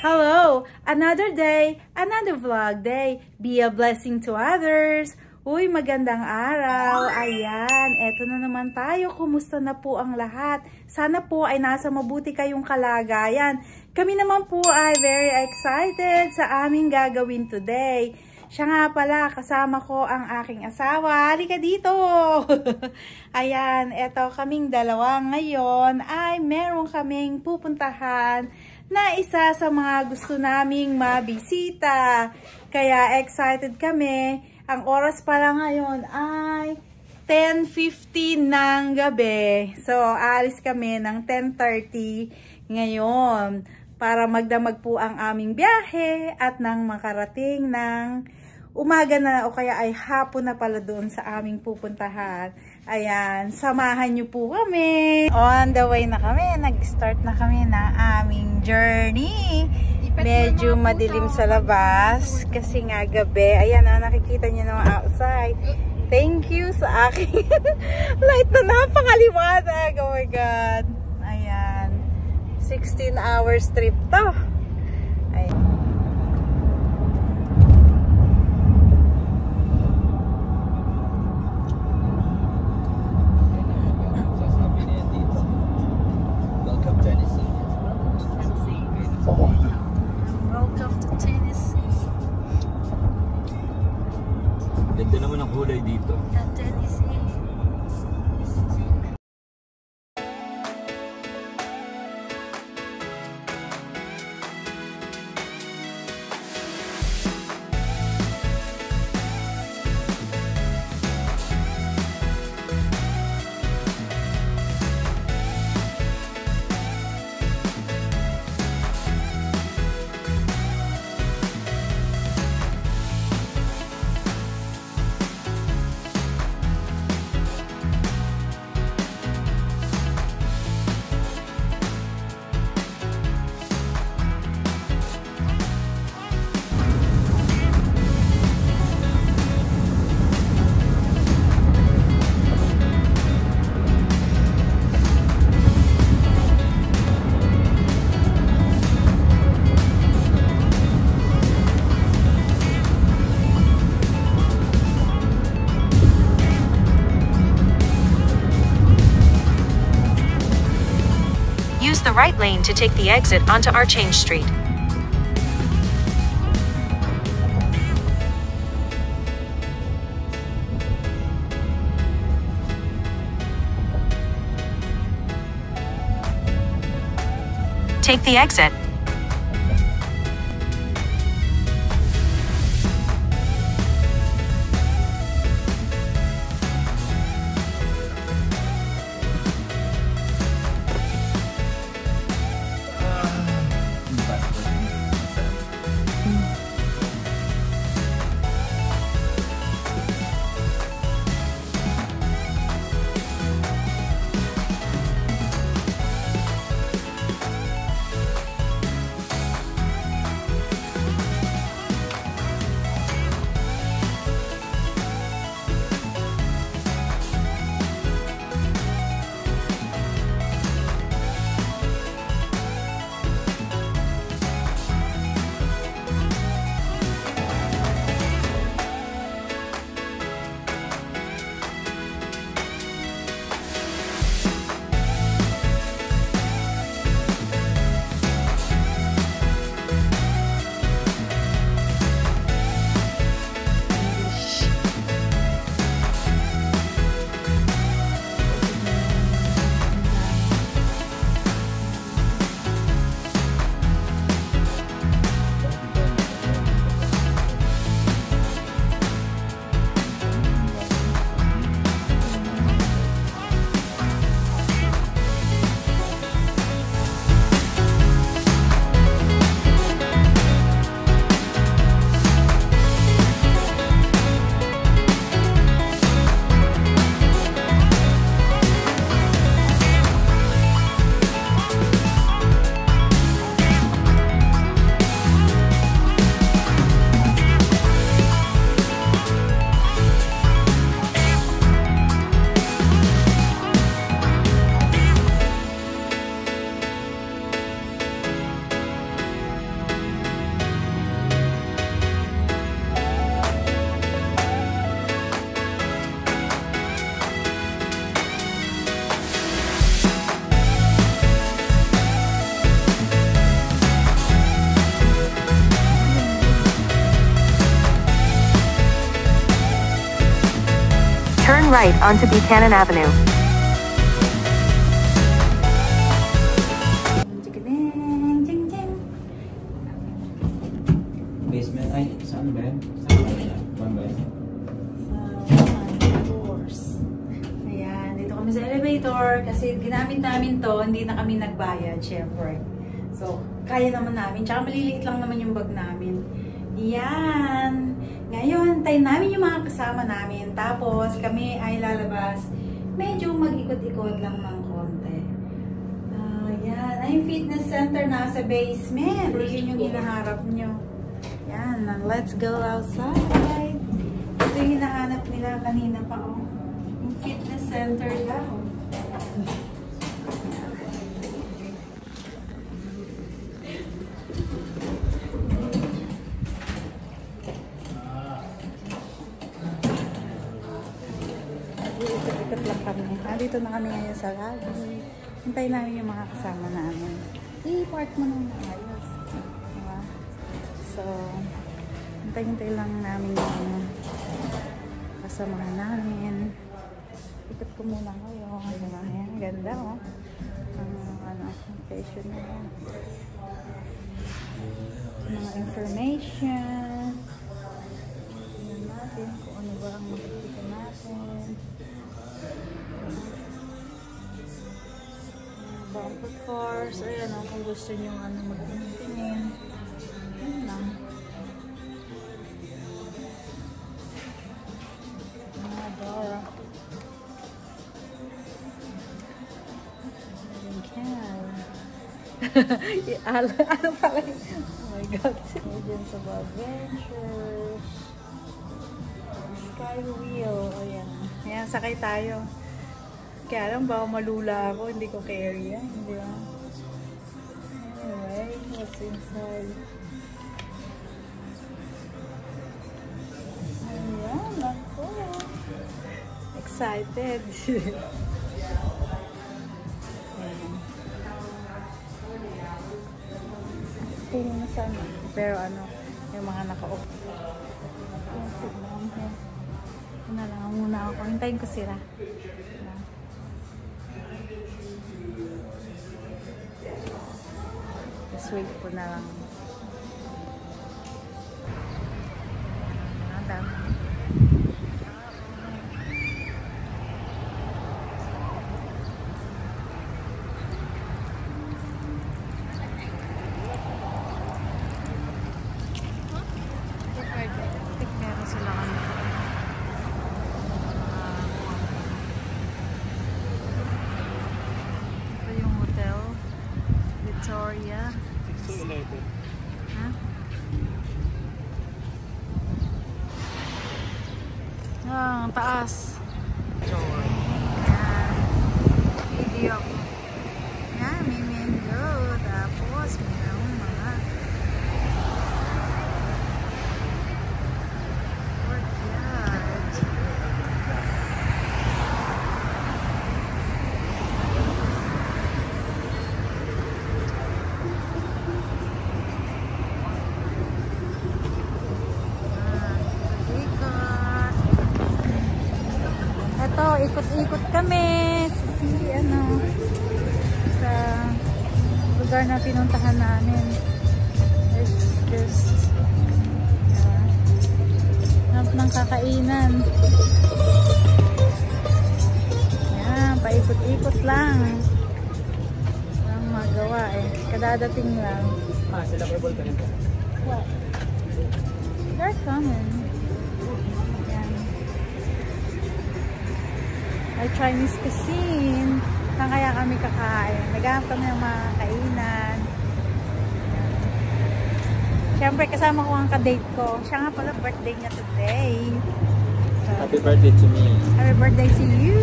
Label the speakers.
Speaker 1: Hello! Another day, another vlog day. Be a blessing to others. Uy, magandang araw. Ayan, eto na naman tayo. Kumusta na po ang lahat? Sana po ay nasa mabuti kayong kalagayan. Kami naman po ay very excited sa aming gagawin today. Siya nga pala, kasama ko ang aking asawa. Halika dito! Ayan, eto kaming dalawa ngayon ay meron kaming pupuntahan na isa sa mga gusto naming mabisita. Kaya excited kami. Ang oras pala ngayon ay 10:50 ng gabi. So, alis kami ng 10:30 ngayon para magdamag po ang aming biyahe at nang makarating ng umaga na o kaya ay hapon na pala doon sa aming pupuntahan. Ayan, samahan nyo po kami. On the way na kami, nag-start na kami na aming journey. Medyo madilim sa labas kasi nga gabi. Ayan, nakikita nyo naman outside. Thank you sa aking light na napakaliwanag. Oh my God. Ayan, 16 hours trip to. Ayan.
Speaker 2: Welcome to Tennessee.
Speaker 3: Ganda naman ang kulay dito.
Speaker 2: Tennessee.
Speaker 4: Use the right lane to take the exit onto Archange Street. Take the exit. right onto Buchanan Avenue.
Speaker 3: Basement, ay, saan ba yan? Saan ba yan? Saan ba yan?
Speaker 1: Ayan, dito kami sa elevator kasi ginamit namin to, hindi na kami nagbayad, syempre. So, kaya naman namin. Tsaka maliliit lang naman yung bag namin. Yan. Ngayon, tayo namin yung mga kasama namin. Tapos, kami ay lalabas. Medyo mag-ikot-ikot lang ng konti. Yan. Ay, yung fitness center nasa basement. Yun yung hinaharap nyo. Yan. Let's go outside. Ito yung hinahanap nila kanina pa. Oh. Yung fitness center daw. Ikot-ikot lang kami. Dito na kami ngayon sa lobby. Hintayin namin yung mga kasama namin. I-park mo nung ayos. Diba? So, hintay-hintay lang namin yung kasamahan namin. Ikot ko muna ngayon. Diba? Ayan, ganda oh. Ang application nila. Mga information. Tingnan natin kung ano ba ang makikita natin. Bumper cars. Ayan o, kung gusto nyo mag-tingin. Ayan lang. Dora. Ano pala yun? Oh my God. Agents of Adventures. Sky Wheel. Ayan. Ayan, sakay tayo. Kaya lang, baka malula ako. Hindi ko carry yan. Hindi ba? Anyway, what's inside? Ayan, ako. Excited. Ayan. Tingin na sana. Pero ano, yung mga naka-off. Ito na lang muna ako. Hintayin ko sila. Just wait ko na lang. Madam. Meron sila kami. Ito yung hotel. Victoria. Ha? Ah, ang taas. Yan. Video. Yan, may menu. Tapos, mayroong mga courtyard. Ito, ikot-ikot kami sa lugar na pinuntahan namin. It's just hanap ng kakainan. Yan, paikot-ikot lang. Walang magawa eh. Kadadating lang.
Speaker 3: Sila purple ka nito.
Speaker 1: What? They're coming. Ay, Chinese cuisine. Saan kaya kami kakain? Naghahanap kami ng mga kainan. Siyempre, kasama ko ang ka-date ko. Siya nga pala, birthday niya today. So,
Speaker 3: Happy birthday to me.
Speaker 1: happy birthday to you!